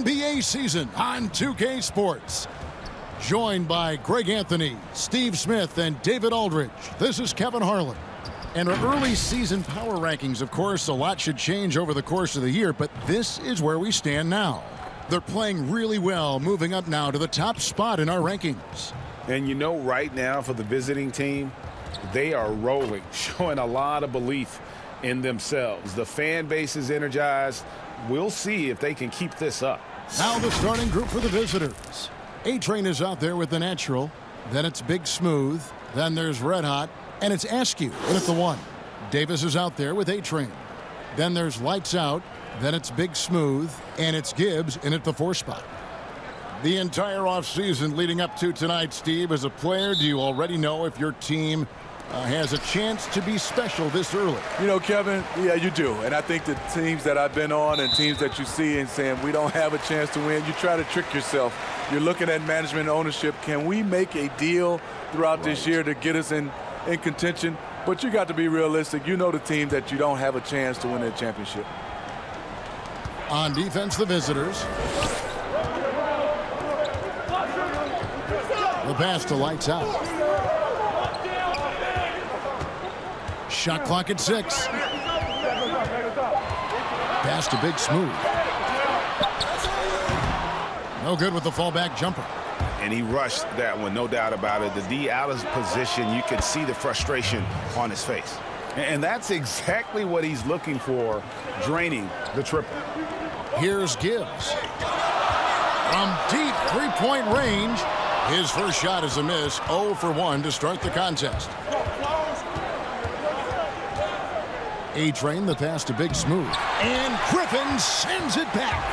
NBA season on 2K Sports. Joined by Greg Anthony, Steve Smith, and David Aldridge, this is Kevin Harlan. And our early season power rankings, of course, a lot should change over the course of the year, but this is where we stand now. They're playing really well, moving up now to the top spot in our rankings. And you know, right now for the visiting team, they are rolling, showing a lot of belief in themselves. The fan base is energized. We'll see if they can keep this up. Now the starting group for the visitors. A-Train is out there with the natural. Then it's Big Smooth. Then there's Red Hot. And it's Askew in at the 1. Davis is out there with A-Train. Then there's Lights Out. Then it's Big Smooth. And it's Gibbs in at the 4 spot. The entire offseason leading up to tonight, Steve, as a player, do you already know if your team has a chance to be special this early? You know, Kevin, yeah, you do. And I think the teams that I've been on and teams that you see and saying we don't have a chance to win, you try to trick yourself. You're looking at management and ownership. Can we make a deal throughout this year to get us in contention? But you got to be realistic. You know the team that you don't have a chance to win a championship. On defense, the visitors. The pass to Lights Out. Shot clock at 6. Pass to Big Smooth. No good with the fallback jumper. And he rushed that one, no doubt about it. The D out of position, you could see the frustration on his face. And that's exactly what he's looking for, draining the triple. Here's Gibbs. From deep three-point range, his first shot is a miss. 0 for 1 to start the contest. A-Train, the pass to Big Smooth. And Griffin sends it back.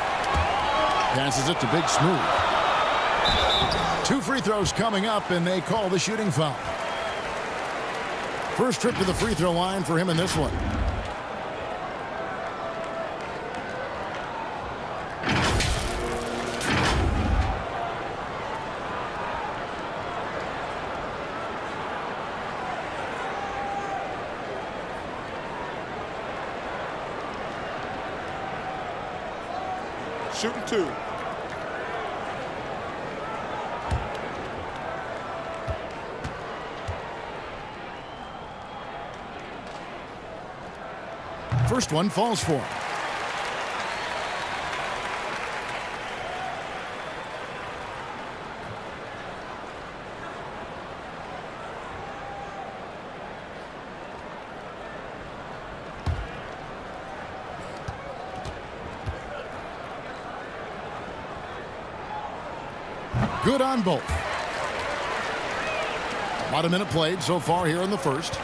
Passes it to Big Smooth. 2 free throws coming up, and they call the shooting foul. First trip to the free throw line for him in this one. Shooting 2. First one falls for him. Good on both. About a minute played so far here in the first.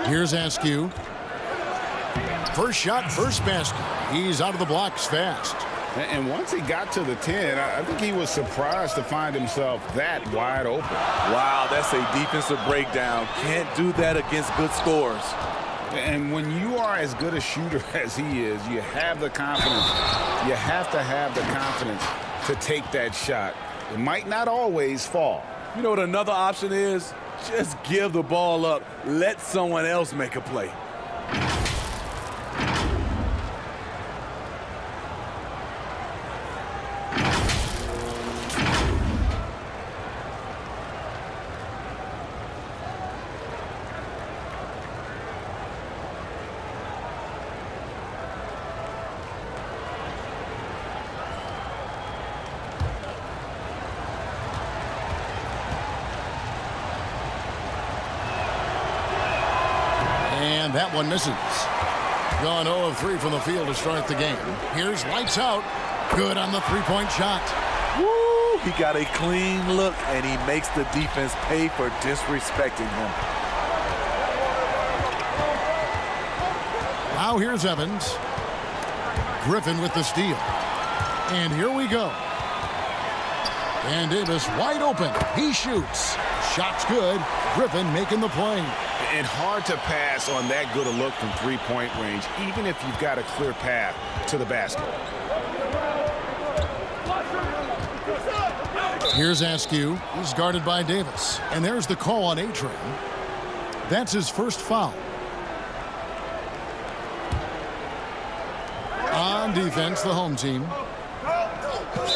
Here's Askew. First shot, first basket. He's out of the blocks fast. And once he got to the 10, I think he was surprised to find himself that wide open. Wow, that's a defensive breakdown. Can't do that against good scores. And when you are as good a shooter as he is, you have the confidence. You have to have the confidence to take that shot. It might not always fall. You know what another option is? Just give the ball up. Let someone else make a play. And that one misses. Gone 0 of 3 from the field to start the game. Here's Lights Out. Good on the three-point shot. Woo! He got a clean look, and he makes the defense pay for disrespecting him. Now here's Evans. Griffin with the steal. And here we go. And Davis wide open. He shoots. Shot's good. Griffin making the play. And hard to pass on that good a look from three-point range, even if you've got a clear path to the basket. Here's Askew. He's guarded by Davis. And there's the call on A-Train. That's his first foul. on defense, the home team.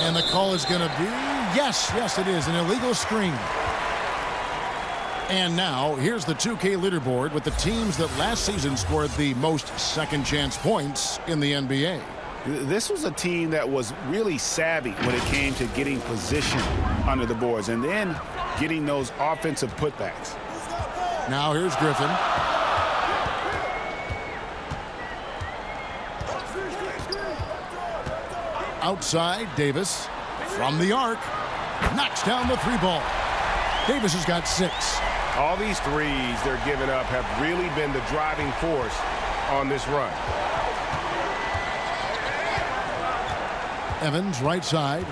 And the call is going to be, yes, it is, an illegal screen. And now, here's the 2K leaderboard with the teams that last season scored the most second-chance points in the NBA. This was a team that was really savvy when it came to getting position under the boards and then getting those offensive putbacks. Now here's Griffin. Outside, Davis. From the arc. Knocks down the three ball. Davis has got 6. All these threes they're giving up have really been the driving force on this run. Evans, right side.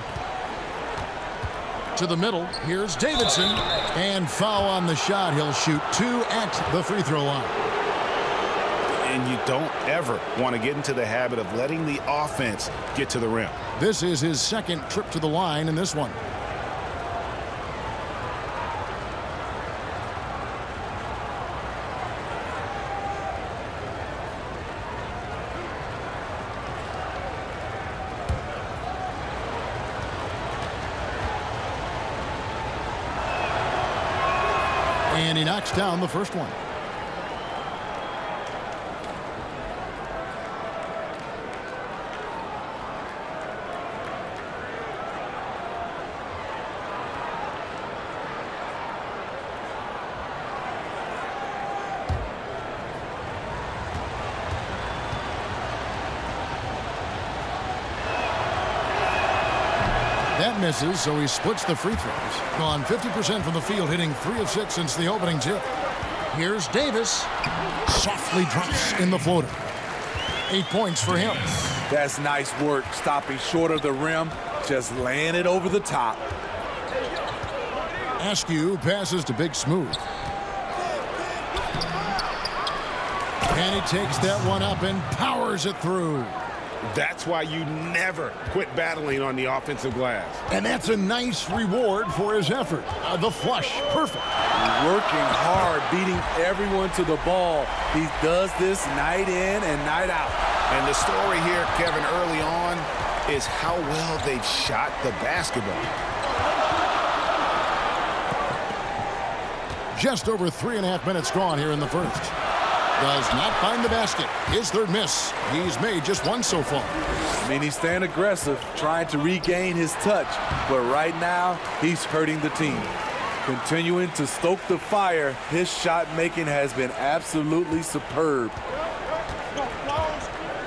To the middle. Here's Davidson. And foul on the shot. He'll shoot 2 at the free throw line. And you don't ever want to get into the habit of letting the offense get to the rim. This is his second trip to the line in this one. And he knocks down the first one. That misses, so he splits the free throws. Gone 50% from the field, hitting 3 of 6 since the opening tip. Here's Davis. Softly drops in the floater. 8 points for him. That's nice work, stopping short of the rim, just laying it over the top. Askew passes to Big Smooth. And he takes that one up and powers it through. That's why you never quit battling on the offensive glass. And that's a nice reward for his effort. The flush, perfect. Working hard, beating everyone to the ball. He does this night in and night out. And the story here, Kevin, early on is how well they've shot the basketball. Just over 3.5 minutes gone here in the first. Does not find the basket. His third miss. He's made just one so far. I mean, he's staying aggressive, trying to regain his touch. But right now, he's hurting the team. Continuing to stoke the fire, his shot making has been absolutely superb.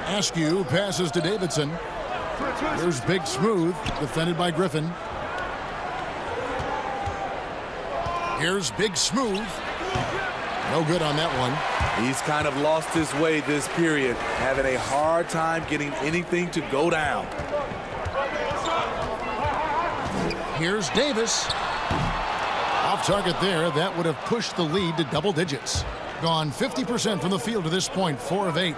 Askew passes to Davidson. Here's Big Smooth, defended by Griffin. Here's Big Smooth. No good on that one. He's kind of lost his way this period, having a hard time getting anything to go down. Here's Davis. Off target there. That would have pushed the lead to double digits. Gone 50% from the field to this point, 4 of 8.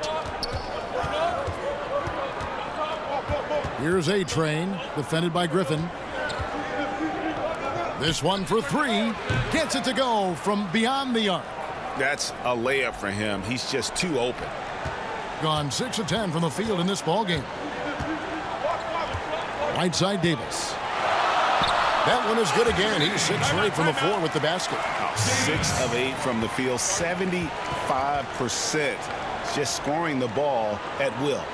Here's A-Train, defended by Griffin. This one for 3. Gets it to go from beyond the arc. That's a layup for him. He's just too open. Gone 6 of 10 from the field in this ball game. Right side Davis. That one is good again. He's 6 for 8 from the floor with the basket. 6 of 8 from the field, 75%. Just scoring the ball at will.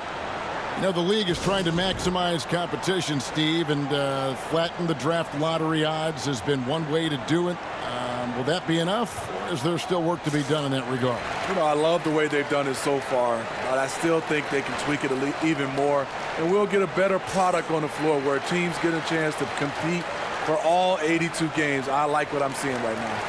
You know, the league is trying to maximize competition, Steve, and flatten the draft lottery odds has been one way to do it. Will that be enough, or is there still work to be done in that regard? You know, I love the way they've done it so far, but I still think they can tweak it even more, and we'll get a better product on the floor where teams get a chance to compete for all 82 games. I like what I'm seeing right now.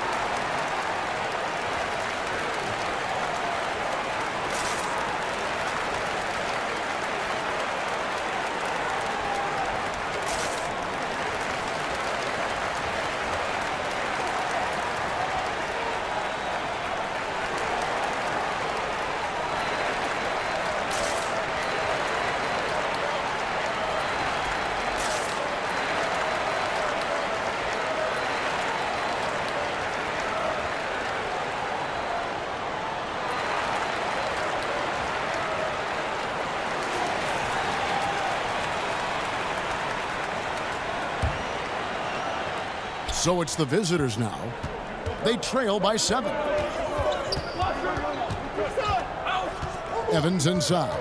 So it's the visitors now. They trail by 7. Evans inside.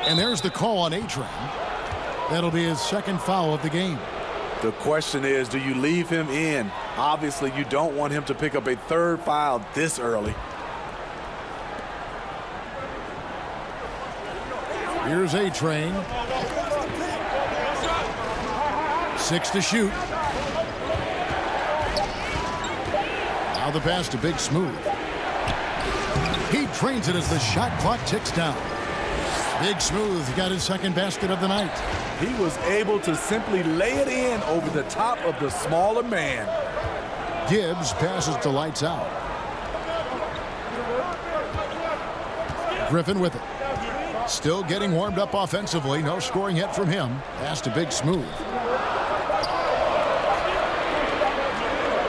And there's the call on A-Train. That'll be his second foul of the game. The question is, do you leave him in? Obviously, you don't want him to pick up a third foul this early. Here's A-Train. 6 to shoot. Now the pass to Big Smooth. He trains it as the shot clock ticks down. Big Smooth got his second basket of the night. He was able to simply lay it in over the top of the smaller man. Gibbs passes to Lights Out. Griffin with it. Still getting warmed up offensively. No scoring yet from him. Pass to Big Smooth.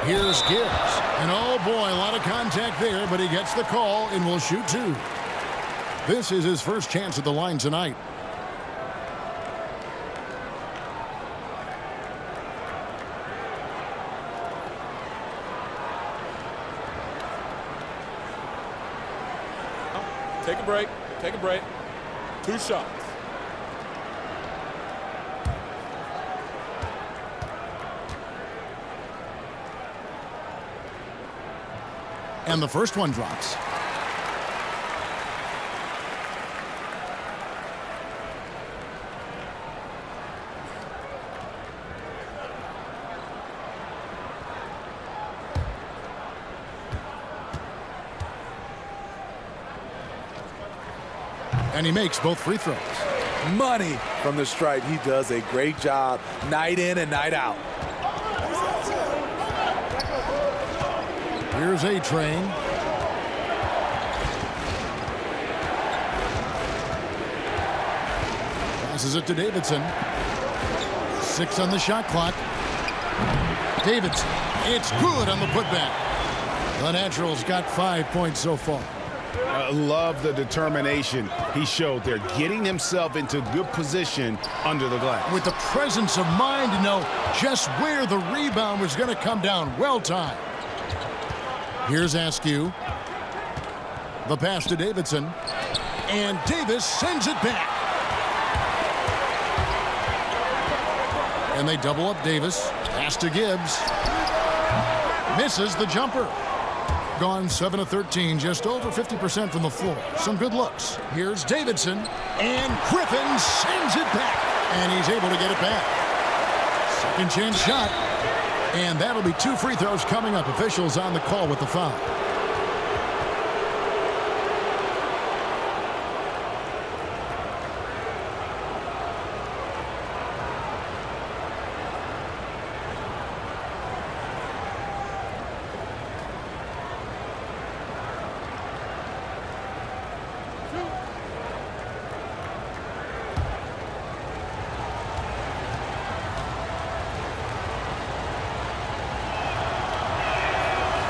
Here's Gibbs. And oh boy, a lot of contact there, but he gets the call and will shoot 2. This is his first chance at the line tonight. Take a break. Take a break. 2 shots. And the first one drops. And he makes both free throws. Money from the stripe. He does a great job night in and night out. Here's A-Train. Passes it to Davidson. 6 on the shot clock. Davidson. It's good on the putback. The Naturals got 5 points so far. I love the determination he showed there, getting himself into good position under the glass. With the presence of mind to know just where the rebound was going to come down. Well timed. Here's Askew. The pass to Davidson. And Davis sends it back. And they double up Davis. Pass to Gibbs. Misses the jumper. Gone 7 of 13, just over 50% from the floor. Some good looks. Here's Davidson. And Griffin sends it back. And he's able to get it back. Second chance shot. And that'll be 2 free throws coming up. Officials on the call with the foul.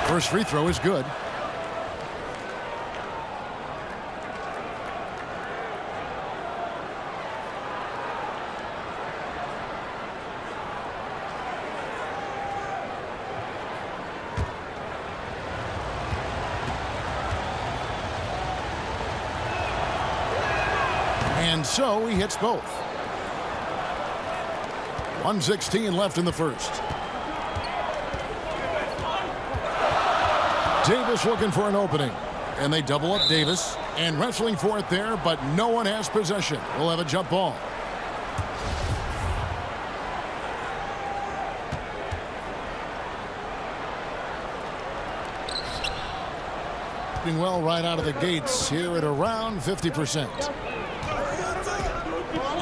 First free throw is good. And so he hits both. 1:16 left in the first. Davis looking for an opening. And they double up Davis. And wrestling for it there, but no one has possession. We'll have a jump ball. Doing well right out of the gates here at around 50%.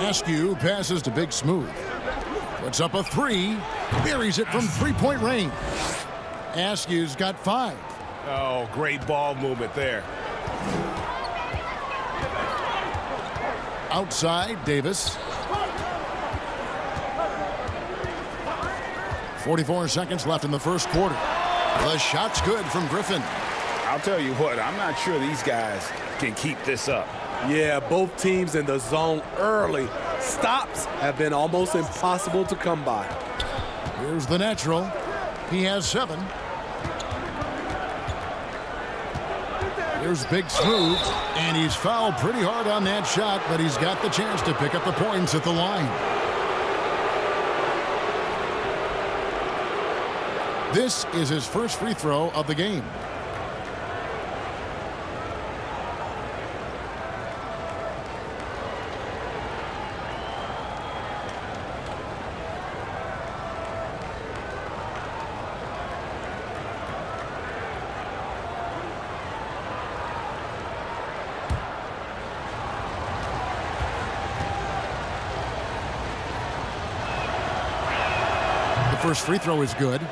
Askew passes to Big Smooth. Puts up a 3. Buries it from 3-point range. Askew's got 5. Oh, great ball movement there. Outside, Davis. 44 seconds left in the first quarter. The shot's good from Griffin. I'll tell you what, I'm not sure these guys can keep this up. Yeah, both teams in the zone early. Stops have been almost impossible to come by. Here's the natural. He has 7. Here's Big Smooth, and he's fouled pretty hard on that shot, but he's got the chance to pick up the points at the line. This is his first free throw of the game. The first free throw is good.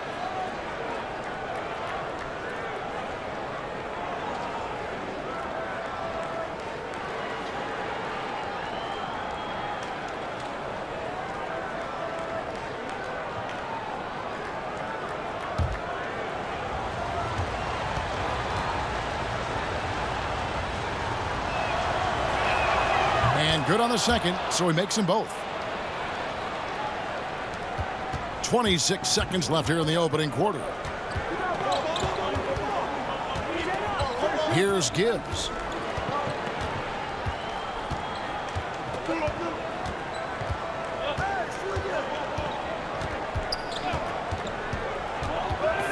And good on the second, so he makes them both. 26 seconds left here in the opening quarter. Here's Gibbs.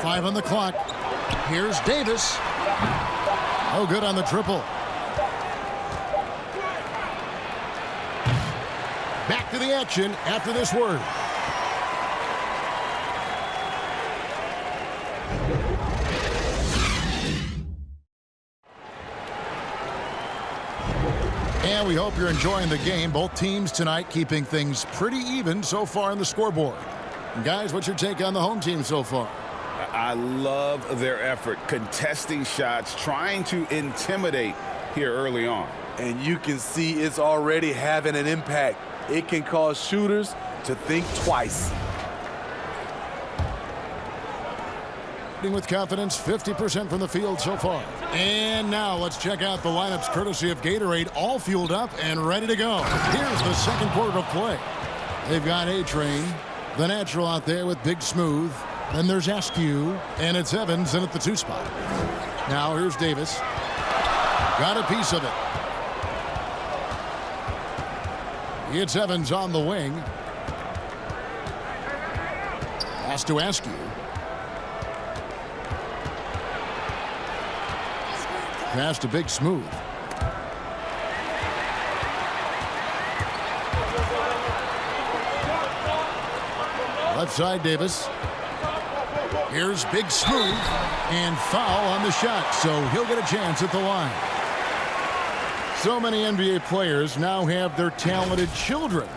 Five on the clock. Here's Davis. Oh, good on the triple. Back to the action after this word. And we hope you're enjoying the game. Both teams tonight keeping things pretty even so far in the scoreboard. And guys, what's your take on the home team so far? I love their effort, contesting shots, trying to intimidate here early on. And you can see it's already having an impact. It can cause shooters to think twice. With confidence, 50% from the field so far. And now let's check out the lineups courtesy of Gatorade, all fueled up and ready to go. Here's the second quarter of play. They've got A-Train, the natural out there with Big Smooth. Then there's Askew, and it's Evans in at the 2 spot. Now here's Davis. Got a piece of it. It's Evans on the wing. Pass to Askew. Pass to Big Smooth. Left side, Davis. Here's Big Smooth. And foul on the shot, so he'll get a chance at the line. So many NBA players now have their talented children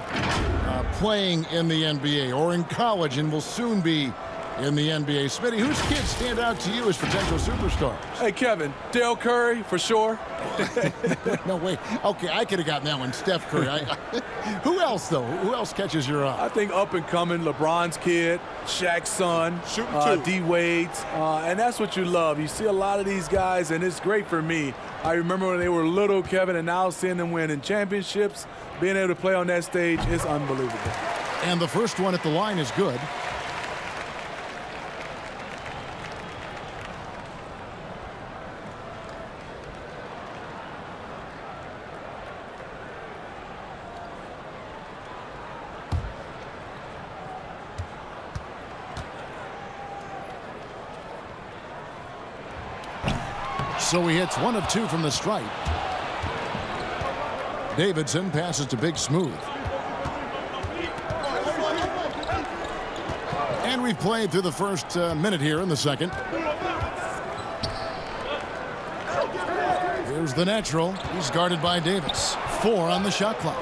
playing in the NBA or in college and will soon be in the NBA. Smitty, whose kids stand out to you as potential superstars? Hey, Kevin, Dale Curry, for sure. No, wait. Okay, I could have gotten that one. Steph Curry. Who else, though? Who else catches your eye? I think up and coming, LeBron's kid, Shaq's son, D-Wade's. And that's what you love. You see a lot of these guys, and it's great for me. I remember when they were little, Kevin, and now seeing them win in championships, being able to play on that stage is unbelievable. And the first one at the line is good. So he hits 1 of 2 from the stripe. Davidson passes to Big Smooth. And we've played through the first minute here in the second. Here's the natural. He's guarded by Davis. 4 on the shot clock.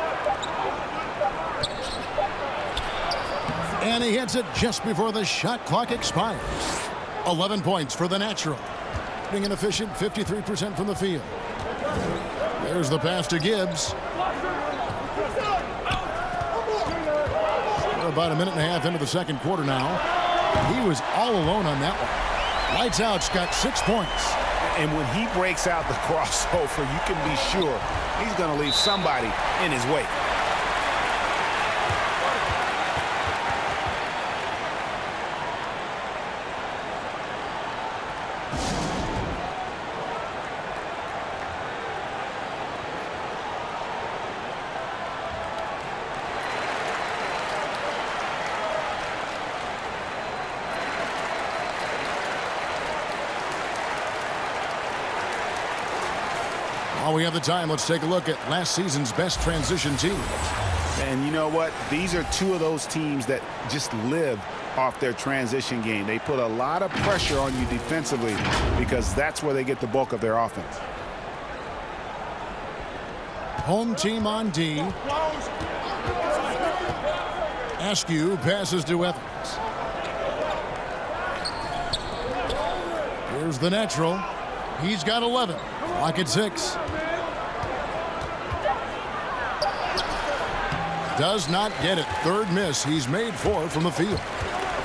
And he hits it just before the shot clock expires. 11 points for the natural. An efficient 53% from the field. There's the pass to Gibbs. We're about a minute and a half into the second quarter now. He was all alone on that one. Lights out's got 6 points. And when he breaks out the crossover, you can be sure he's going to leave somebody in his wake. While we have the time, let's take a look at last season's best transition teams. And you know what? These are two of those teams that just live off their transition game. They put a lot of pressure on you defensively because that's where they get the bulk of their offense. Home team on D. Askew passes to Evans. Here's the natural. He's got 11. Clock at 6. Does not get it. Third miss. He's made 4 from the field.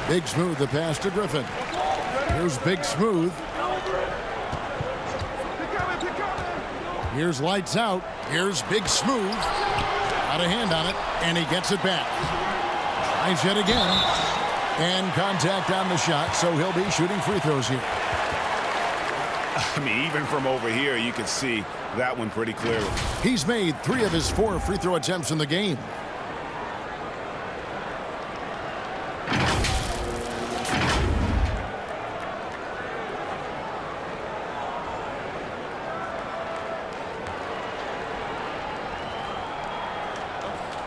Big Smooth the pass to Griffin. Here's Big Smooth. Here's lights out. Here's Big Smooth. Got a hand on it, and he gets it back. Tries yet again. And contact on the shot, so he'll be shooting free throws here. I mean, even from over here, you can see that one pretty clearly. He's made 3 of his 4 free throw attempts in the game.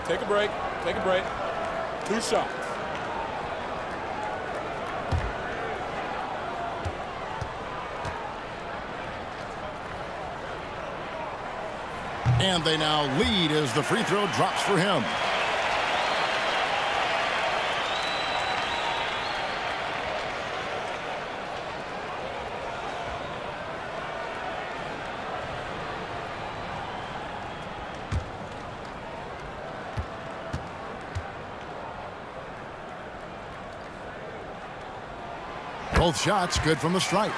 Take a break. Take a break. 2 shots. And they now lead as the free throw drops for him. Both shots good from the stripe.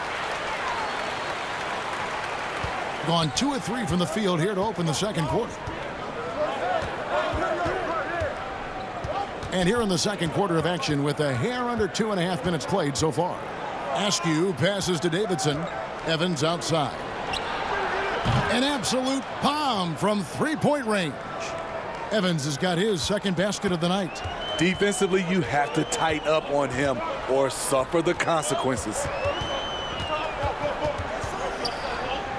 Gone 2 of 3 from the field here to open the second quarter. And here in the second quarter of action with a hair under 2.5 minutes played so far. Askew passes to Davidson. Evans outside. An absolute bomb from 3-point range. Evans has got his second basket of the night. Defensively, you have to tighten up on him or suffer the consequences.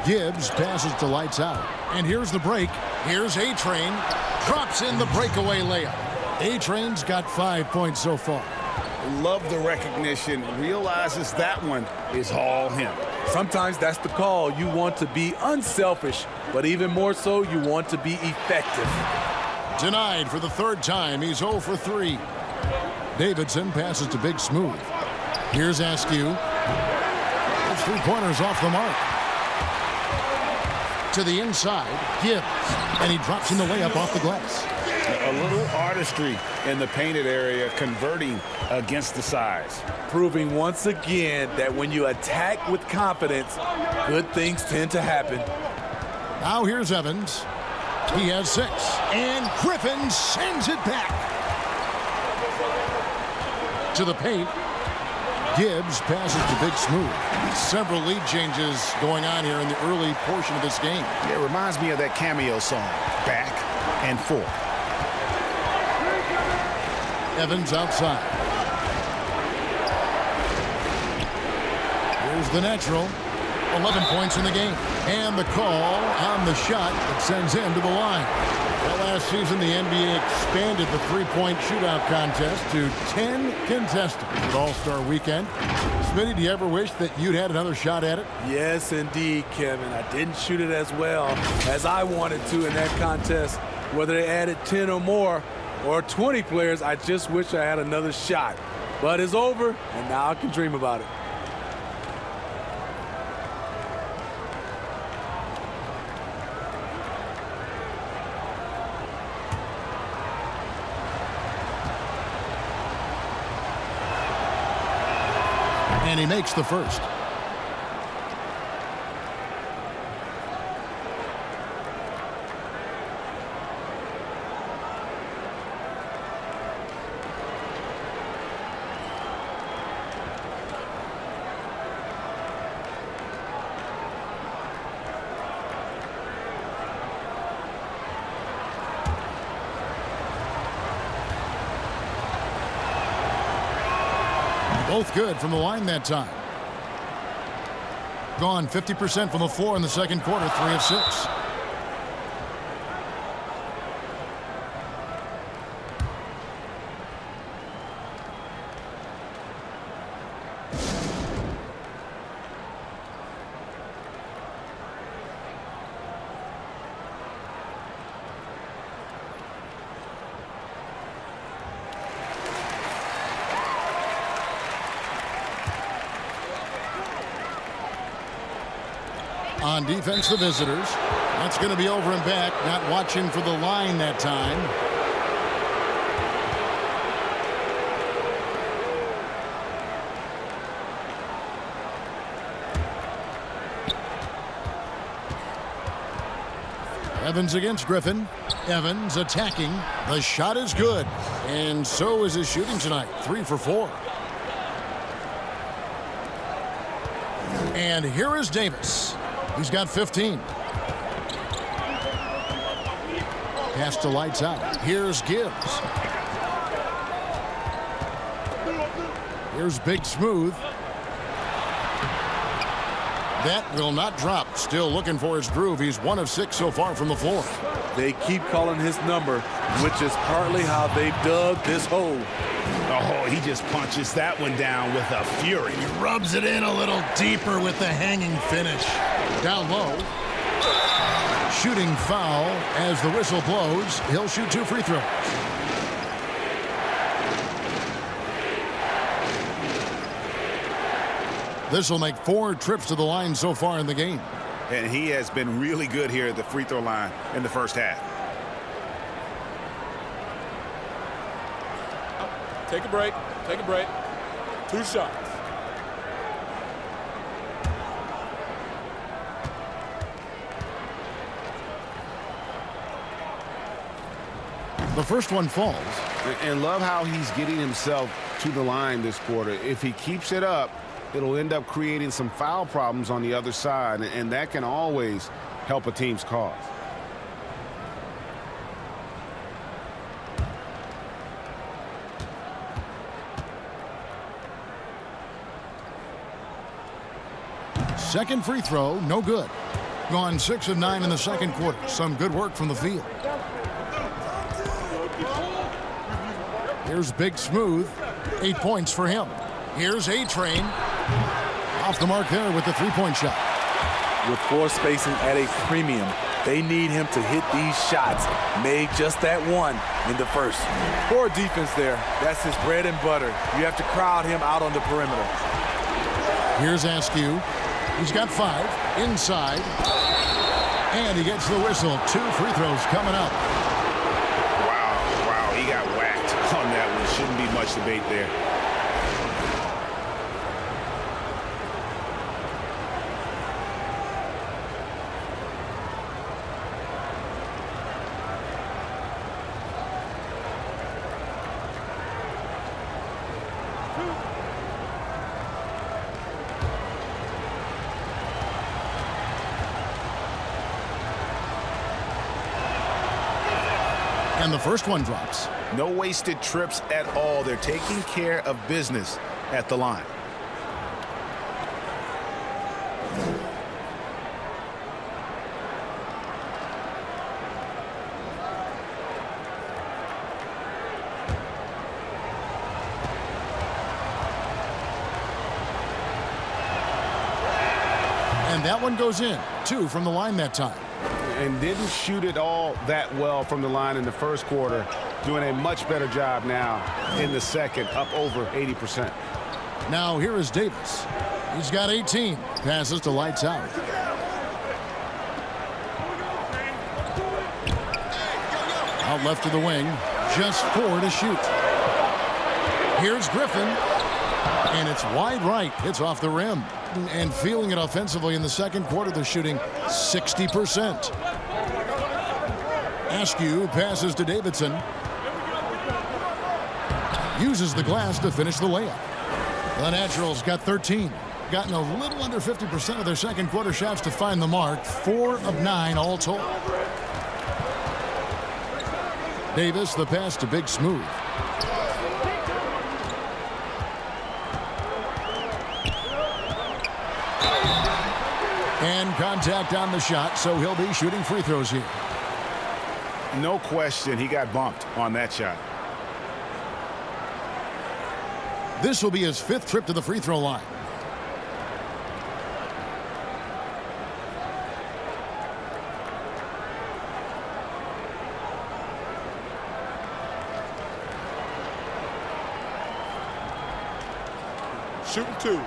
Gibbs passes to lights out. And here's the break. Here's A-Train. Drops in the breakaway layup. A-Train's got 5 points so far. Love the recognition. Realizes that one is all him. Sometimes that's the call. You want to be unselfish, but even more so, you want to be effective. Denied for the 3rd time. He's 0 for 3. Davidson passes to Big Smooth. Here's Askew. Those 3-pointers off the mark. To the inside, Gibbs. And he drops in the layup off the glass. A little artistry in the painted area, converting against the size. Proving once again that when you attack with confidence, good things tend to happen. Now here's Evans. He has 6. And Griffin sends it back. To the paint. Gibbs passes to Big Smooth. Several lead changes going on here in the early portion of this game. Yeah, it reminds me of that Cameo song, Back and Forth. Evans outside. Here's the natural. 11 points in the game. And the call on the shot that sends him to the line. Well, last season, the NBA expanded the 3-point shootout contest to 10 contestants at All-Star Weekend. Smitty, do you ever wish that you'd had another shot at it? Yes, indeed, Kevin. I didn't shoot it as well as I wanted to in that contest. Whether they added 10 or more or 20 players, I just wish I had another shot. But it's over, and now I can dream about it. And he makes the first. Both good from the line that time. Gone 50% from the floor in the second quarter, 3 of 6. On defense, the visitors. That's going to be over and back. Not watching for the line that time. Evans against Griffin. Evans attacking. The shot is good. And so is his shooting tonight. 3 for 4. And here is Davis. He's got 15. Pass to lights out. Here's Gibbs. Here's Big Smooth. That will not drop. Still looking for his groove. He's 1 of 6 so far from the floor. They keep calling his number, which is partly how they dug this hole. Oh, he just punches that one down with a fury. He rubs it in a little deeper with the hanging finish. Down low. Shooting foul as the whistle blows. He'll shoot 2 free throws. This will make 4 trips to the line so far in the game. And he has been really good here at the free throw line in the first half. Take a break. Take a break. 2 shots. The first one falls. And love how he's getting himself to the line this quarter. If he keeps it up, it'll end up creating some foul problems on the other side, and that can always help a team's cause. Second free throw, no good. Gone 6 of 9 in the second quarter. Some good work from the field. Here's Big Smooth. 8 points for him. Here's A-Train. Off the mark there with the three-point shot. With floor spacing at a premium, they need him to hit these shots. Made just that one in the first. Poor defense there. That's his bread and butter. You have to crowd him out on the perimeter. Here's Askew. He's got 5 inside. And he gets the whistle. 2 free throws coming up. Wow, he got whacked on that one. Shouldn't be much debate there. And the first one drops. No wasted trips at all. They're taking care of business at the line. And that one goes in. 2 from the line that time. And didn't shoot it all that well from the line in the first quarter. Doing a much better job now in the second, up over 80%. Now here is Davis. He's got 18. Passes to lights out. Out left to the wing. Just 4 to shoot. Here's Griffin. And it's wide right. It's off the rim. And feeling it offensively in the second quarter, they're shooting 60%. Askew passes to Davidson. Uses the glass to finish the layup. The Naturals got 13. Gotten a little under 50% of their second quarter shots to find the mark. 4 of 9 all told. Davis, the pass to Big Smooth. And contact on the shot, so he'll be shooting free throws here. No question, he got bumped on that shot. This will be his 5th trip to the free throw line. Shooting 2.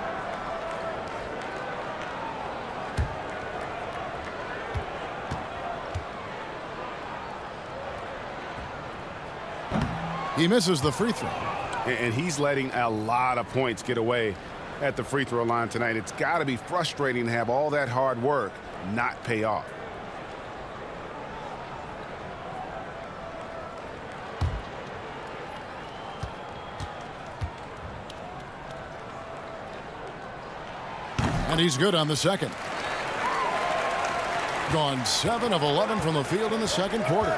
He misses the free throw. And he's letting a lot of points get away at the free throw line tonight. It's got to be frustrating to have all that hard work not pay off. And he's good on the second. Gone 7 of 11 from the field in the second quarter.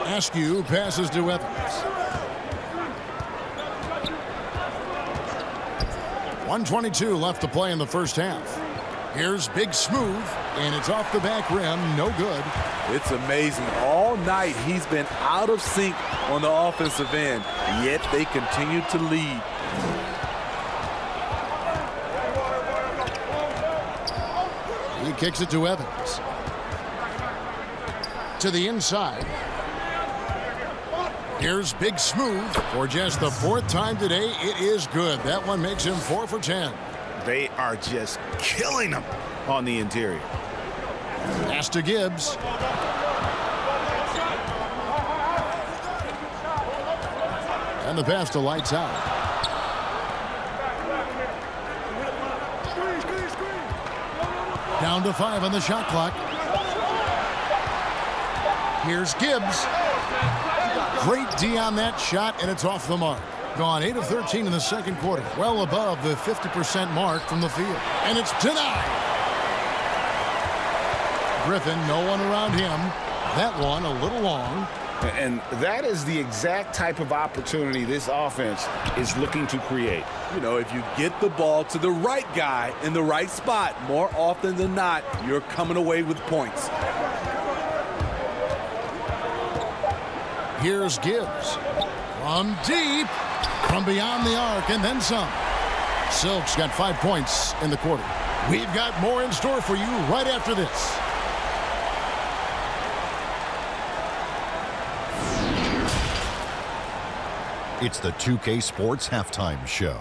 Askew passes to Evans. 1:22 left to play in the first half. Here's Big Smooth, and it's off the back rim. No good. It's amazing. All night he's been out of sync on the offensive end, yet they continue to lead. He kicks it to Evans. To the inside. Here's Big Smooth. For just the 4th time today, it is good. That one makes him 4 for 10. They are just killing them on the interior. Pass to Gibbs. And the pass to Lights Out. Down to 5 on the shot clock. Here's Gibbs. Great D on that shot, and it's off the mark. Gone 8 of 13 in the second quarter. Well above the 50% mark from the field. And it's denied. Griffin, no one around him. That one a little long. And that is the exact type of opportunity this offense is looking to create. You know, if you get the ball to the right guy in the right spot, more often than not, you're coming away with points. Here's Gibbs. From deep. From beyond the arc, and then some. Silk's got 5 points in the quarter. We've got more in store for you right after this. It's the 2K Sports Halftime Show.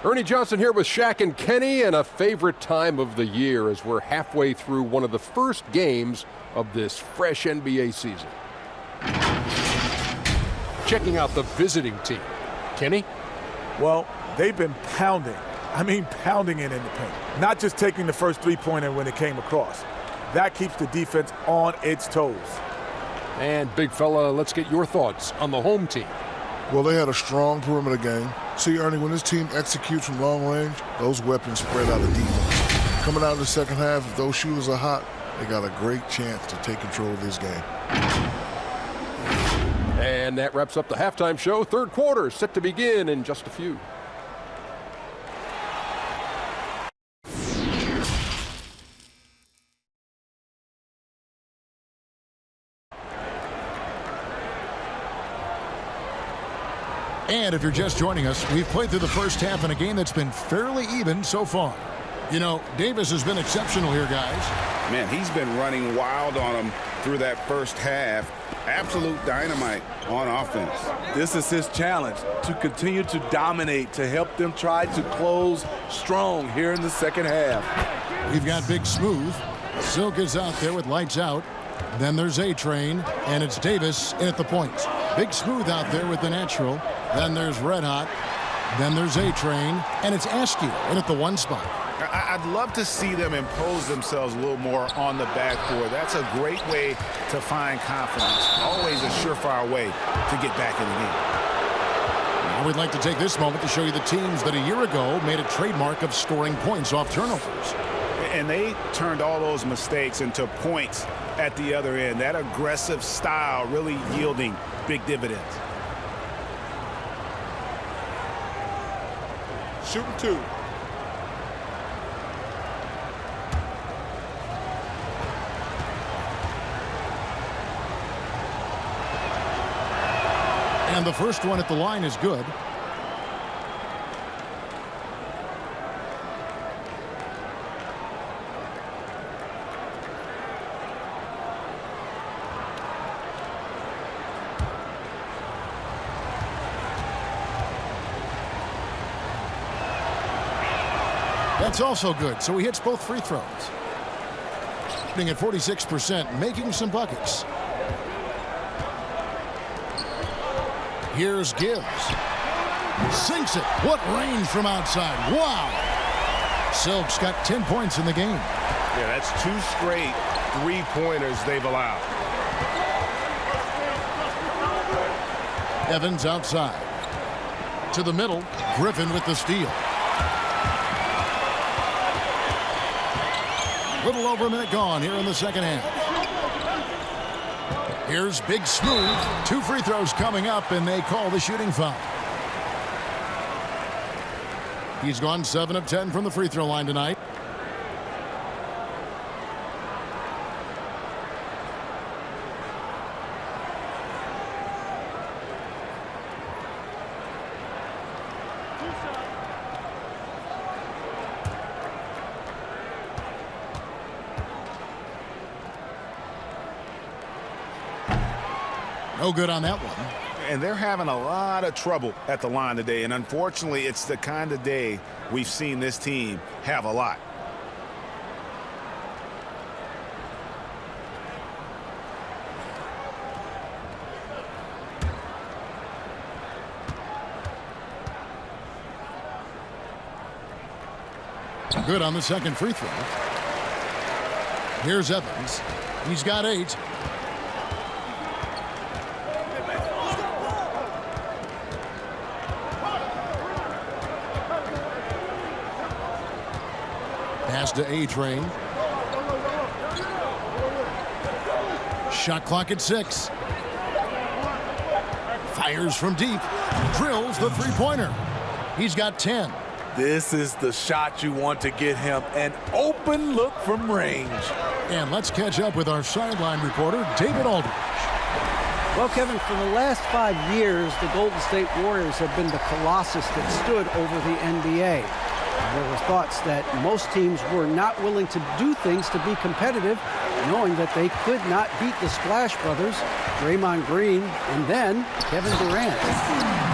Ernie Johnson here with Shaq and Kenny, and a favorite time of the year as we're halfway through one of the first games of this fresh NBA season. Checking out the visiting team. Kenny? Well, they've been pounding. I mean, pounding it in the paint. Not just taking the first three-pointer when it came across. That keeps the defense on its toes. And big fella, let's get your thoughts on the home team. Well, they had a strong perimeter game. See, Ernie, when this team executes from long range, those weapons spread out of defense. Coming out in the second half, if those shooters are hot, they got a great chance to take control of this game. And that wraps up the halftime show. Third quarter set to begin in just a few. And if you're just joining us, we've played through the first half in a game that's been fairly even so far. You know, Davis has been exceptional here, guys. Man, he's been running wild on them through that first half. Absolute dynamite on offense. This is his challenge, to continue to dominate, to help them try to close strong here in the second half. We've got Big Smooth. Silk is out there with Lights Out. Then there's A-Train, and it's Davis in at the point. Big Smooth out there with the natural. Then there's Red Hot. Then there's A-Train, and it's Askew in at the 1 spot. I'd love to see them impose themselves a little more on the backboard. That's a great way to find confidence. Always a surefire way to get back in the game. Now we'd like to take this moment to show you the teams that a year ago made a trademark of scoring points off turnovers. And they turned all those mistakes into points at the other end. That aggressive style really yielding big dividends. Shooting 2. And the first one at the line is good. That's also good, so he hits both free throws. Shooting at 46%, making some buckets. Here's Gibbs. Sinks it. What range from outside. Wow. Silk's got 10 points in the game. Yeah, that's 2 straight three-pointers they've allowed. Evans outside. To the middle. Griffin with the steal. Little over a minute gone here in the second half. Here's Big Smooth. 2 free throws coming up, and they call the shooting foul. He's gone 7 of 10 from the free throw line tonight. No good on that one. And they're having a lot of trouble at the line today. And unfortunately, it's the kind of day we've seen this team have a lot. Good on the second free throw. Here's Evans. He's got 8. Pass to A-Train. Shot clock at 6. Fires from deep. Drills the three-pointer. He's got 10. This is the shot you want to get him. An open look from range. And let's catch up with our sideline reporter, David Aldridge. Well, Kevin, for the last 5 years, the Golden State Warriors have been the colossus that stood over the NBA. There were thoughts that most teams were not willing to do things to be competitive, knowing that they could not beat the Splash Brothers, Draymond Green, and then Kevin Durant.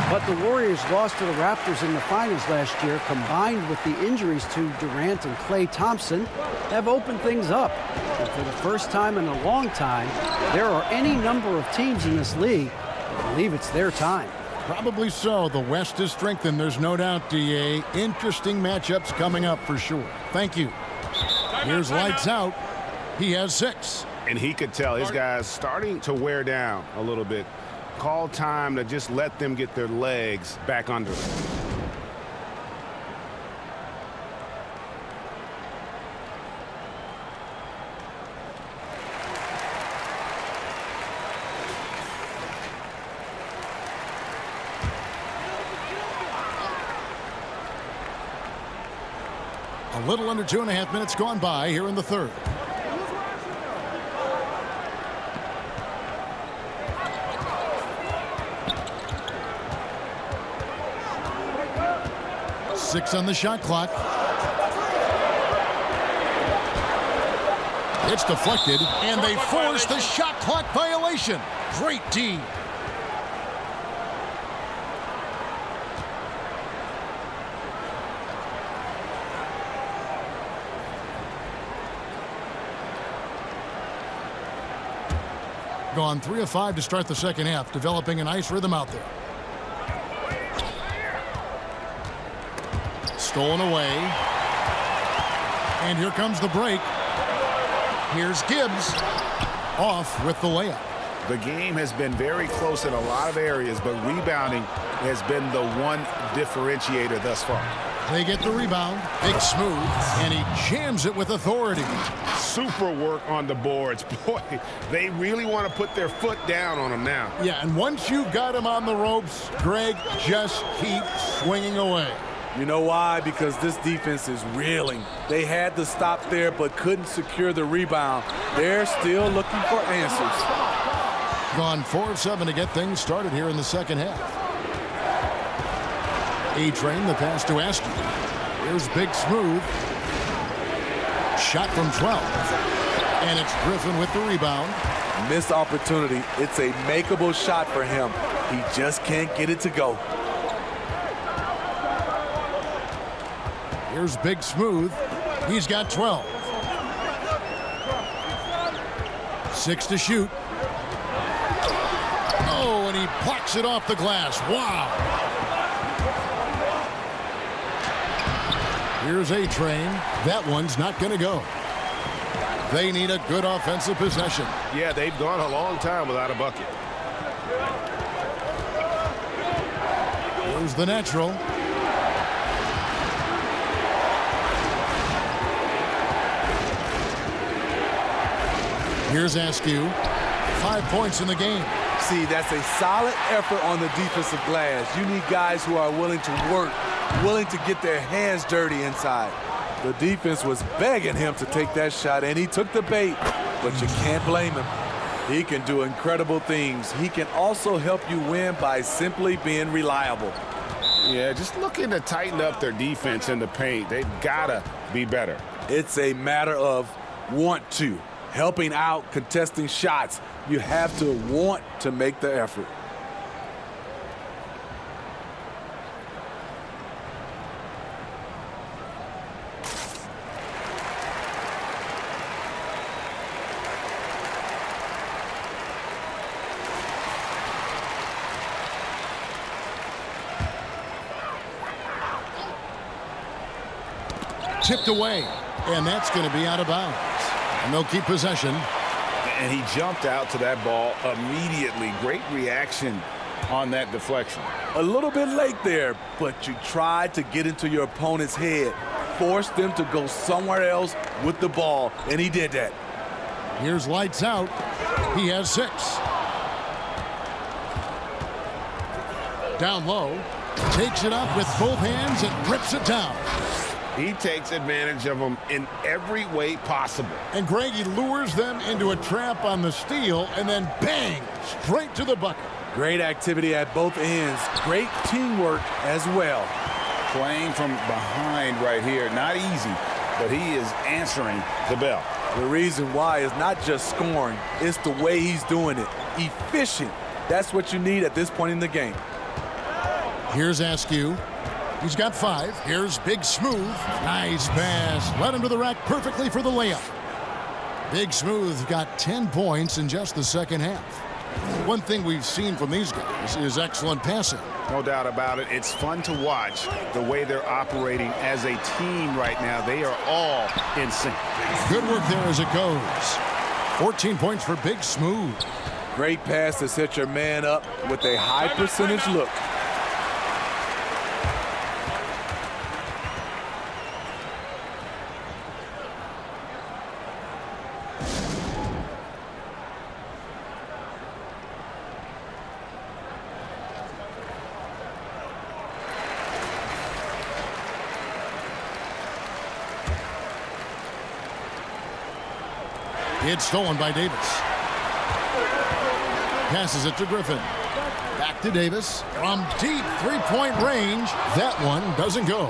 But the Warriors lost to the Raptors in the finals last year, combined with the injuries to Durant and Klay Thompson, have opened things up. And for the first time in a long time, there are any number of teams in this league that believe it's their time. Probably so. The West is strengthened. There's no doubt, DA. Interesting matchups coming up for sure. Thank you. Here's lights out. He has 6. And he could tell his guys starting to wear down a little bit. Call time to just let them get their legs back under them. A little under 2.5 minutes gone by here in the third. Six on the shot clock. It's deflected, and they force the shot clock violation. Great D. Gone 3 of 5 to start the second half, developing a nice rhythm out there. Stolen away. And here comes the break. Here's Gibbs off with the layup. The game has been very close in a lot of areas, but rebounding has been the one differentiator thus far. They get the rebound. Big Smooth, and he jams it with authority. Super work on the boards. Boy, they really want to put their foot down on him now. Yeah, and once you got him on the ropes, Greg, just keep swinging away. You know why? Because this defense is reeling. They had to stop there but couldn't secure the rebound. They're still looking for answers. Gone 4 of 7 to get things started here in the second half. A-Train, the pass to Askew. Here's Big Smooth. Shot from 12. And it's Griffin with the rebound. Missed opportunity. It's a makeable shot for him. He just can't get it to go. Here's Big Smooth. He's got 12. 6 to shoot. Oh, and he he blocks it off the glass. Wow. Here's A-Train. That one's not going to go. They need a good offensive possession. Yeah, they've gone a long time without a bucket. Here's the natural. Here's Askew. 5 points in the game. See, that's a solid effort on the defensive glass. You need guys who are willing to work, willing to get their hands dirty inside. The defense was begging him to take that shot, and he took the bait, but you can't blame him. He can do incredible things. He can also help you win by simply being reliable. Yeah, just looking to tighten up their defense in the paint. They've got to be better. It's a matter of want to. Helping out, contesting shots. You have to want to make the effort. Tipped away, and that's going to be out of bounds. And they'll keep possession. And he jumped out to that ball immediately. Great reaction on that deflection. A little bit late there, but you tried to get into your opponent's head, force them to go somewhere else with the ball, and he did that. Here's lights out. He has 6. Down low, takes it up with both hands and rips it down. He takes advantage of them in every way possible. And Greg, he lures them into a trap on the steal and then bang, straight to the bucket. Great activity at both ends. Great teamwork as well. Playing from behind right here. Not easy, but he is answering the bell. The reason why is not just scoring. It's the way he's doing it. Efficient. That's what you need at this point in the game. Here's Askew. He's got 5. Here's Big Smooth. Nice pass. Led him to the rack perfectly for the layup. Big Smooth got 10 points in just the second half. One thing we've seen from these guys is excellent passing. No doubt about it. It's fun to watch the way they're operating as a team right now. They are all in sync. Good work there as it goes. 14 points for Big Smooth. Great pass to set your man up with a high percentage look. It's stolen by Davis. Passes it to Griffin. Back to Davis. From deep three-point range. That one doesn't go.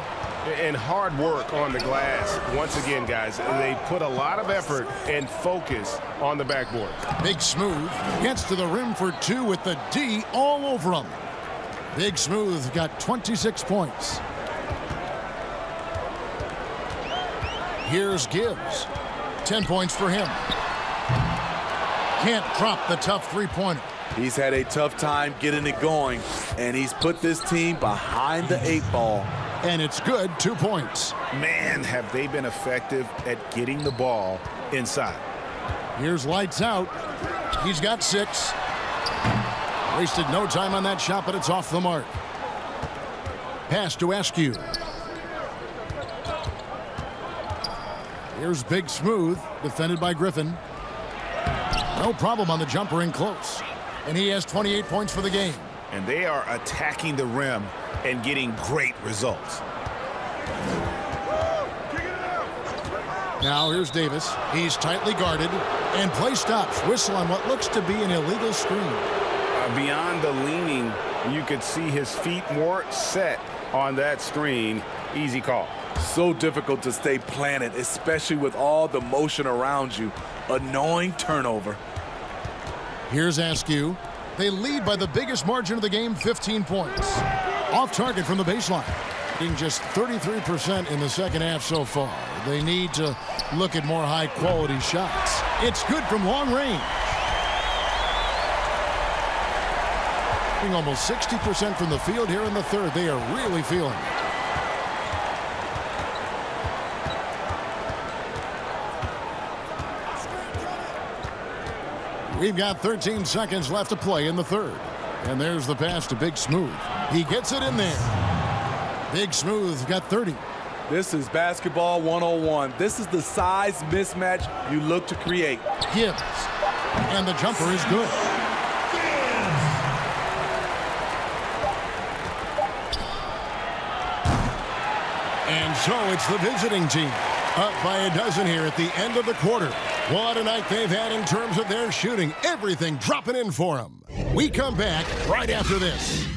And hard work on the glass. Once again, guys, they put a lot of effort and focus on the backboard. Big Smooth gets to the rim for 2 with the D all over him. Big Smooth got 26 points. Here's Gibbs. 10 points for him. Can't drop the tough three-pointer. He's had a tough time getting it going, and he's put this team behind the 8 ball. And it's good, 2 points. Man, have they been effective at getting the ball inside. Here's lights out. He's got 6. Wasted no time on that shot, but it's off the mark. Pass to Askew. Here's Big Smooth, defended by Griffin. No problem on the jumper in close. And he has 28 points for the game. And they are attacking the rim and getting great results. Now here's Davis. He's tightly guarded. And play stops. Whistle on what looks to be an illegal screen. Beyond the leaning, you could see his feet more set on that screen. Easy call. So difficult to stay planted, especially with all the motion around you. Annoying turnover. Here's Askew. They lead by the biggest margin of the game, 15 points. Off target from the baseline. Being just 33% in the second half so far. They need to look at more high-quality shots. It's good from long range. Almost 60% from the field here in the third. They are really feeling it. We've got 13 seconds left to play in the third. And there's the pass to Big Smooth. He gets it in there. Big Smooth got 30. This is basketball 101. This is the size mismatch you look to create. Gibbs. And the jumper is good. And so it's the visiting team. Up by a dozen here at the end of the quarter. What a night they've had in terms of their shooting. Everything dropping in for them. We come back right after this.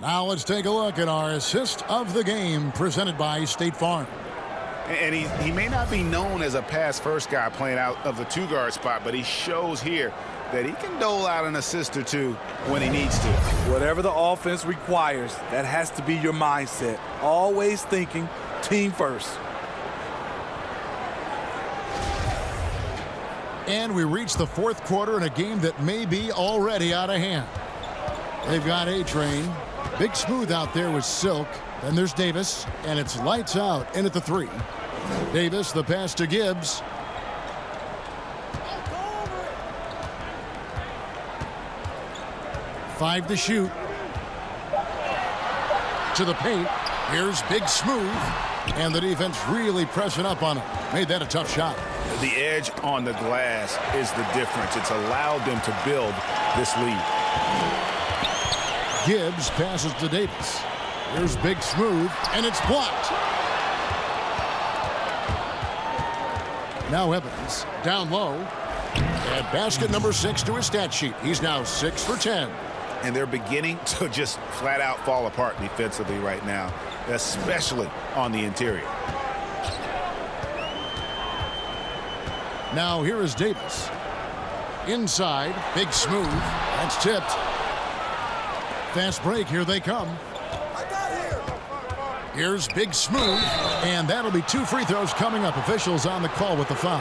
Now let's take a look at our assist of the game presented by State Farm. And he may not be known as a pass-first guy playing out of the two-guard spot, but he shows here that he can dole out an assist or two when he needs to. Whatever the offense requires, that has to be your mindset. Always thinking team first. And we reach the fourth quarter in a game that may be already out of hand. They've got A-Train. Big Smooth out there with Silk. Then there's Davis, and it's lights out in at the three. Davis, the pass to Gibbs. Five to shoot. To the paint. Here's Big Smooth. And the defense really pressing up on him. Made that a tough shot. The edge on the glass is the difference. It's allowed them to build this lead. Gibbs passes to Davis. Here's Big Smooth, and it's blocked. Now Evans down low. And basket number 6 to his stat sheet. He's now 6 for 10. And they're beginning to just flat out fall apart defensively right now, especially on the interior. Now here is Davis. Inside, Big Smooth. That's tipped. Fast break, here they come. Here's Big Smooth, and that'll be 2 free throws coming up. Officials on the call with the foul.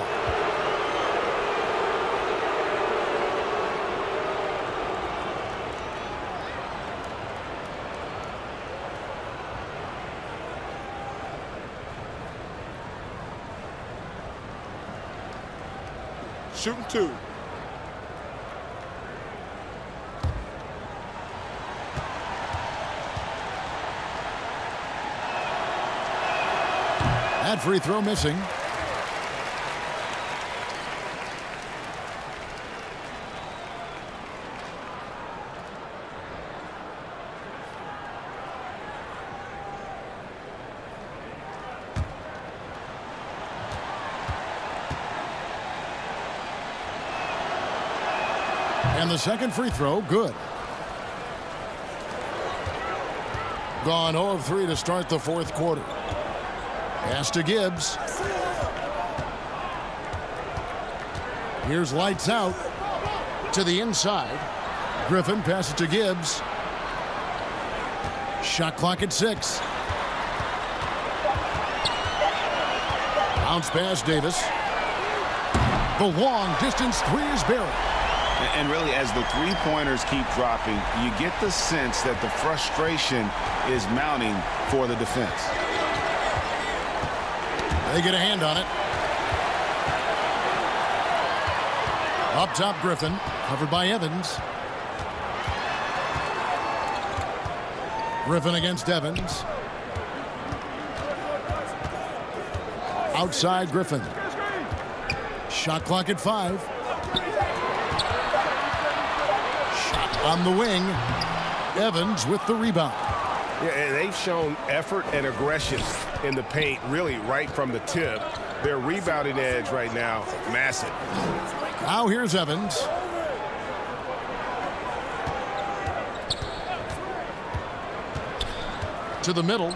Shooting 2. That free throw missing. And the second free throw, good. Gone 0 of 3 to start the fourth quarter. Pass to Gibbs. Here's lights out to the inside. Griffin passes to Gibbs. Shot clock at 6. Bounce pass Davis. The long distance 3 is buried. And really, as the three-pointers keep dropping, you get the sense that the frustration is mounting for the defense. They get a hand on it. Up top, Griffin, covered by Evans. Griffin against Evans. Outside, Griffin. Shot clock at 5. Shot on the wing. Evans with the rebound. Yeah, they've shown effort and aggression in the paint, really right from the tip. Their rebounding edge right now, massive. Now here's Evans. To the middle.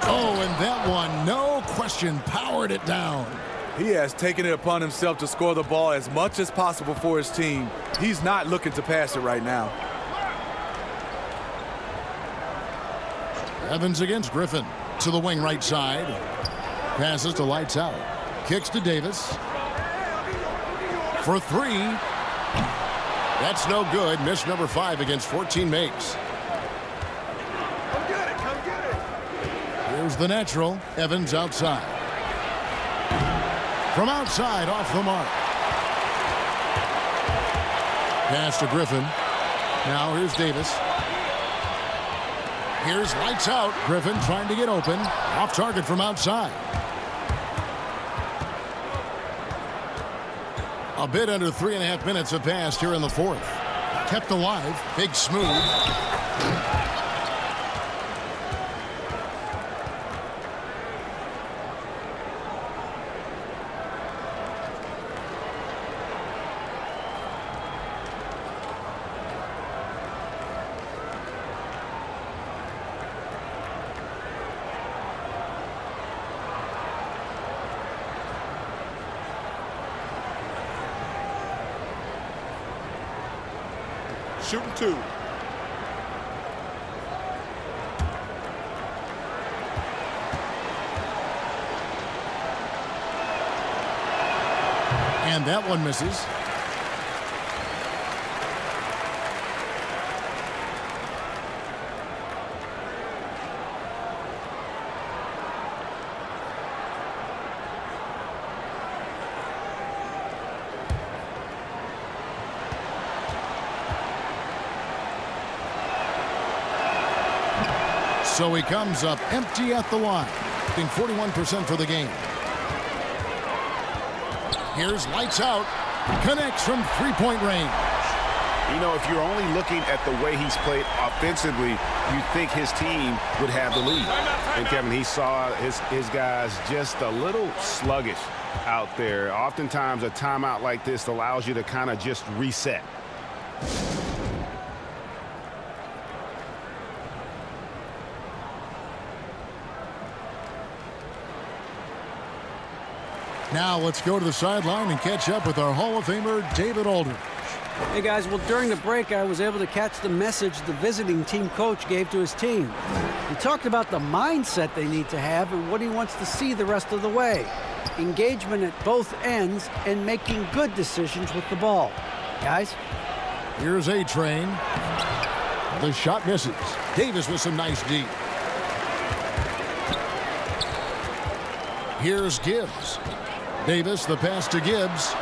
Oh, and that one, no question, powered it down. He has taken it upon himself to score the ball as much as possible for his team. He's not looking to pass it right now. Evans against Griffin. To the wing right side. Passes to lights out. Kicks to Davis. For three. That's no good. Miss number 5 against 14 makes. Here's the natural. Evans outside. From outside, off the mark. Pass to Griffin. Now here's Davis. Here's lights out. Griffin trying to get open. Off target from outside. A bit under 3.5 minutes have passed here in the fourth. Kept alive. Big smooth. Shooting 2. And that one misses. So he comes up empty at the line, shooting 41% for the game. Here's lights out. Connects from three-point range. You know, if you're only looking at the way he's played offensively, you think his team would have the lead. And Kevin, he saw his guys just a little sluggish out there. Oftentimes a timeout like this allows you to kind of just reset. Now let's go to the sideline and catch up with our Hall of Famer, David Aldridge. Hey, guys, well, during the break, I was able to catch the message the visiting team coach gave to his team. He talked about the mindset they need to have and what he wants to see the rest of the way. Engagement at both ends and making good decisions with the ball. Guys? Here's A-Train. The shot misses. Davis with some nice D. Here's Gibbs. Davis, the pass to Gibbs.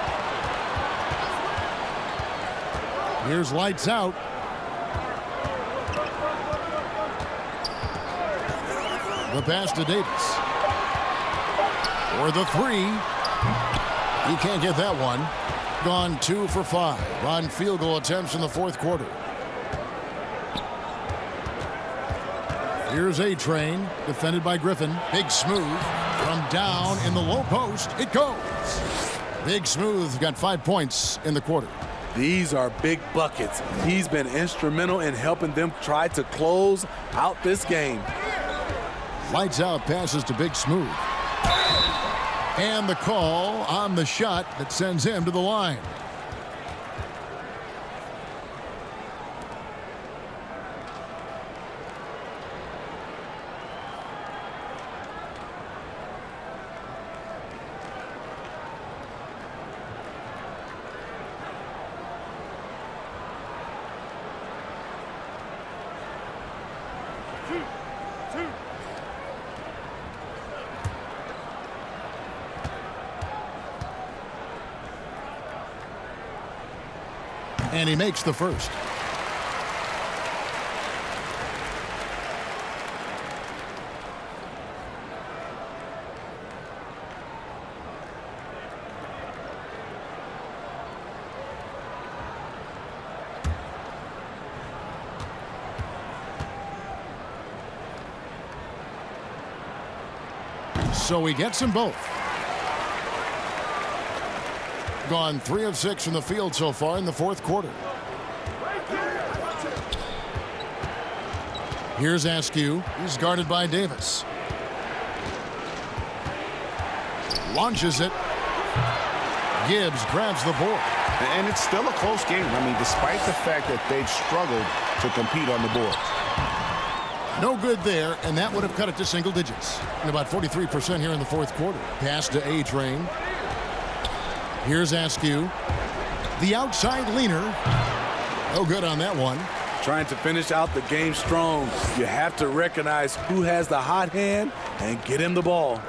Here's lights out. The pass to Davis. For the three. He can't get that one. Gone 2 for 5 on field goal attempts in the fourth quarter. Here's A-Train, defended by Griffin. Big Smooth from down in the low post. It goes. Big Smooth got 5 points in the quarter. These are big buckets. He's been instrumental in helping them try to close out this game. Lights out passes to Big Smooth. And the call on the shot that sends him to the line. And he makes the first. So he gets them both. Gone 3 of 6 from the field so far in the fourth quarter. Here's Askew. He's guarded by Davis. Launches it. Gibbs grabs the board. And it's still a close game. I mean, despite the fact that they've struggled to compete on the board. No good there, and that would have cut it to single digits. And about 43% here in the fourth quarter. Pass to A-Train. Here's Askew. The outside leaner. No good on that one. Trying to finish out the game strong. You have to recognize who has the hot hand and get him the ball.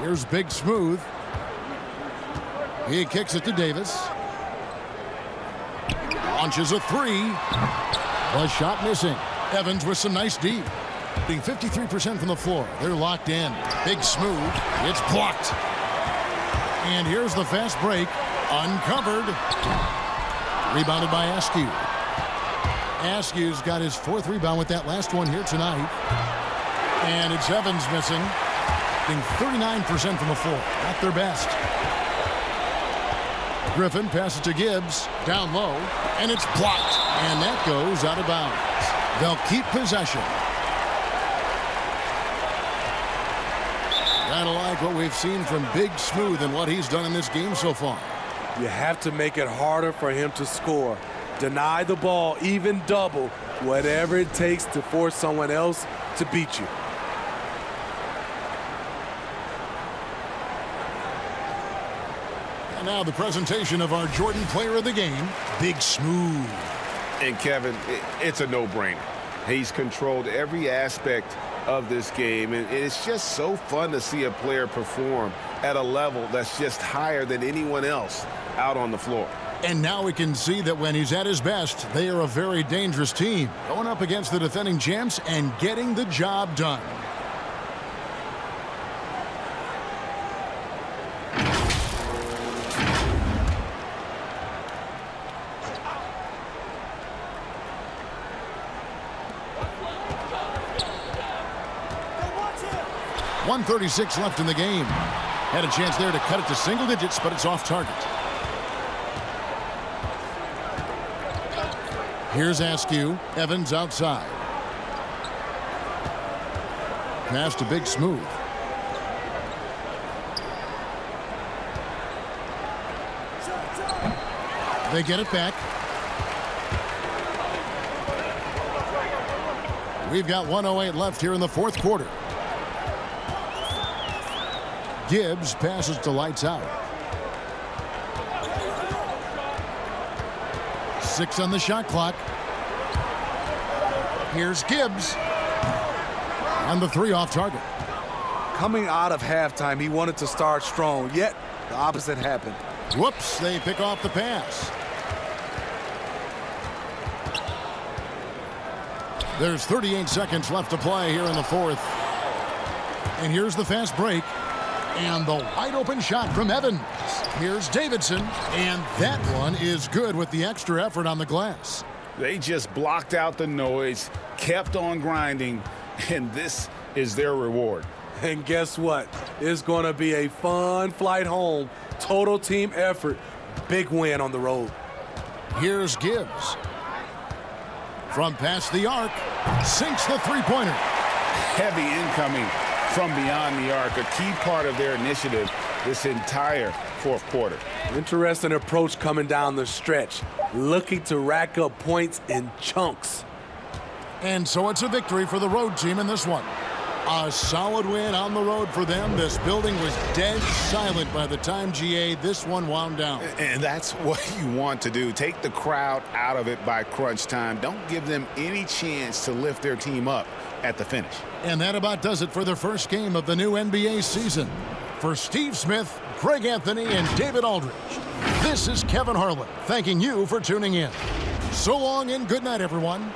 Here's Big Smooth. He kicks it to Davis. Launches a three. The shot missing. Evans with some nice D. Being 53% from the floor. They're locked in. Big Smooth. It's blocked. And here's the fast break. Uncovered. Rebounded by Askew. Askew's got his fourth rebound with that last one here tonight. And it's Evans missing. Being 39% from the floor. Not their best. Griffin passes to Gibbs. Down low. And it's blocked. And that goes out of bounds. They'll keep possession. Gotta like what we've seen from Big Smooth and what he's done in this game so far. You have to make it harder for him to score. Deny the ball, even double, whatever it takes to force someone else to beat you. And now the presentation of our Jordan player of the game, Big Smooth. And Kevin, it's a no-brainer. He's controlled every aspect of this game, and it's just so fun to see a player perform at a level that's just higher than anyone else out on the floor. And now we can see that when he's at his best, they are a very dangerous team, going up against the defending champs and getting the job done. .136 left in the game. Had a chance there to cut it to single digits, but it's off target. Here's Askew. Evans outside. Pass to Big Smooth. They get it back. We've got 1:08 left here in the fourth quarter. Gibbs passes to lights out. 6 on the shot clock. Here's Gibbs. And the 3 off target. Coming out of halftime, he wanted to start strong, yet the opposite happened. Whoops, they pick off the pass. There's 38 seconds left to play here in the fourth. And here's the fast break. And the wide open shot from Evans. Here's Davidson. And that one is good with the extra effort on the glass. They just blocked out the noise, kept on grinding, and this is their reward. And guess what? It's going to be a fun flight home. Total team effort. Big win on the road. Here's Gibbs. From past the arc, sinks the three-pointer. Heavy incoming from beyond the arc, a key part of their initiative this entire fourth quarter. Interesting approach coming down the stretch, looking to rack up points in chunks. And so it's a victory for the road team in this one. A solid win on the road for them. This building was dead silent by the time, GA, this one wound down. And that's what you want to do. Take the crowd out of it by crunch time. Don't give them any chance to lift their team up at the finish. And that about does it for the first game of the new NBA season. For Steve Smith, Greg Anthony, and David Aldridge, this is Kevin Harlan thanking you for tuning in. So long and good night, everyone.